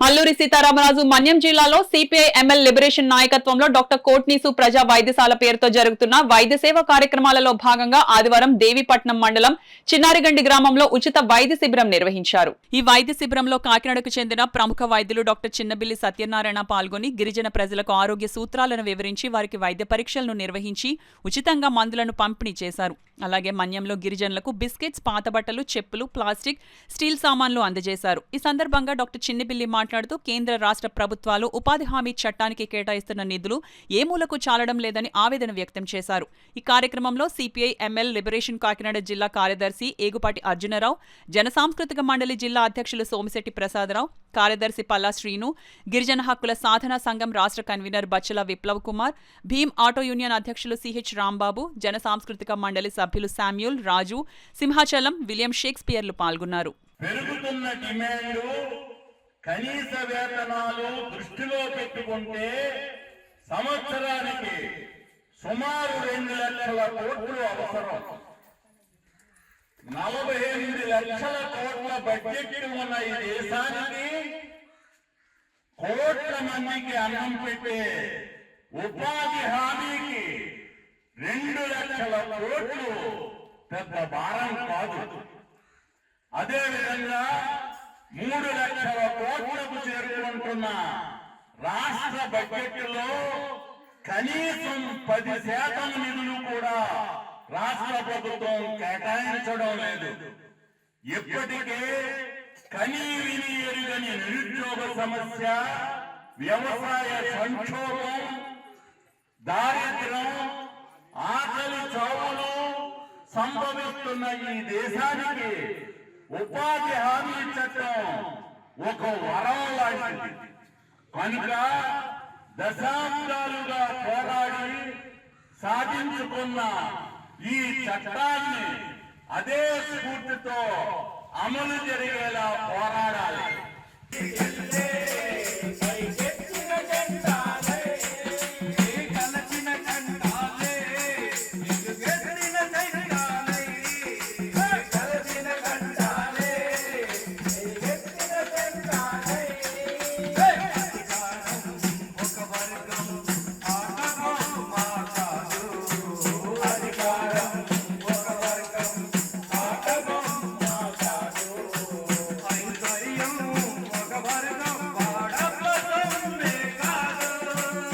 అల్లూరి సీతారామరాజు మన్యం జిల్లాలో CPI ML liberation నాయకత్వంలో doctor కోట్నీసు ప్రజా వైద్యశాల పేరుతో జరుగుతున్న వైద్య సేవ కార్యక్రమాలలో భాగంగా ఆదివారం దేవీపట్నం మండలం చిన్నారిగండి గ్రామంలో ఉచిత వైద్య శిబిరం నిర్వహించారు. ఈ వైద్య శిబిరంలో కాకినాడకు చెందిన ప్రముఖ వైద్యులు డాక్టర్ చిన్నబిల్లి సత్యనారాయణ పాల్గొని గిరిజన ప్రజలకు ఆరోగ్య సూత్రాలను వివరించి వారికి వైద్య పరీక్షలను నిర్వహించి ఉచితంగా మందులను పంపిణీ చేశారు. అలాగే మన్యంలో గిరిజనులకు బిస్కెట్స్, పాత బట్టలు, చెప్పులు, ప్లాస్టిక్, స్టీల్ సామాన్లు అందజేశారు. ఈ సందర్భంగా డాక్టర్ చిన్నబిల్లి మాట్లాడుతూ కేంద్ర రాష్ట్ర ప్రభుత్వాలు ఉపాధి హామీ చట్టానికి కేటాయిస్తున్న నిధులు ఏ మూలకు చాలడం లేదని ఆవేదన వ్యక్తం చేశారు. ఈ కార్యక్రమంలో సిపిఐ ఎంఎల్ లిబరేషన్ కాకినాడ జిల్లా కార్యదర్శి ఏగుపాటి అర్జునరావు, జన సాంస్కృతిక మండలి జిల్లా అధ్యక్షులు సోమిశెట్టి ప్రసాదరావు, కార్యదర్శి పల్లా శ్రీను, గిరిజన హక్కుల సాధనా సంఘం రాష్ట్ర కన్వీనర్ బచ్చల విప్లవ్ కుమార్, భీమ్ ఆటో యూనియన్ అధ్యక్షులు సిహెచ్ రాంబాబు, జన సాంస్కృతిక మండలి సభ్యులు శామ్యూల్, రాజు, సింహాచలం, విలియం షేక్స్పియర్లు పాల్గొన్నారు. పెరుగుతున్న డిమాండ్, కనీస వేతనాలు దృష్టిలో పెట్టుకుంటే సంవత్సరానికి సుమారు 2 లక్షల కోట్లు అవసరం. 48 లక్షల కోట్ల బడ్జెట్ ఉన్న ఈ దేశానికి కోట్ల మందికి అన్నం పెట్టే ఉపాధి హామీకి 2 లక్షల కోట్లు పెద్ద భారం కాదు. అదేవిధంగా 3 లక్షల కోట్లకు చేరుకుంటున్న రాష్ట్ర బడ్జెట్లో కనీసం 10% నిధులు కూడా రాష్ట్ర ప్రభుత్వం కేటాయించడం లేదు. ఇప్పటికే కనీ విని ఎరుగని నిరుద్యోగ సమస్య, వ్యవసాయ సంక్షోభం, దారిద్ర్యం, ఆకలి చావులు సంభవిస్తున్న ఈ దేశానికి ఉపాధి హామీ చట్టం ఒక వరం లాంటిది. కనుక దశాబ్దాలుగా పోరాడి సాధించుకున్న ఈ చట్టాన్ని అదే స్ఫూర్తితో అమలు జరిగేలా పోరాడాలి.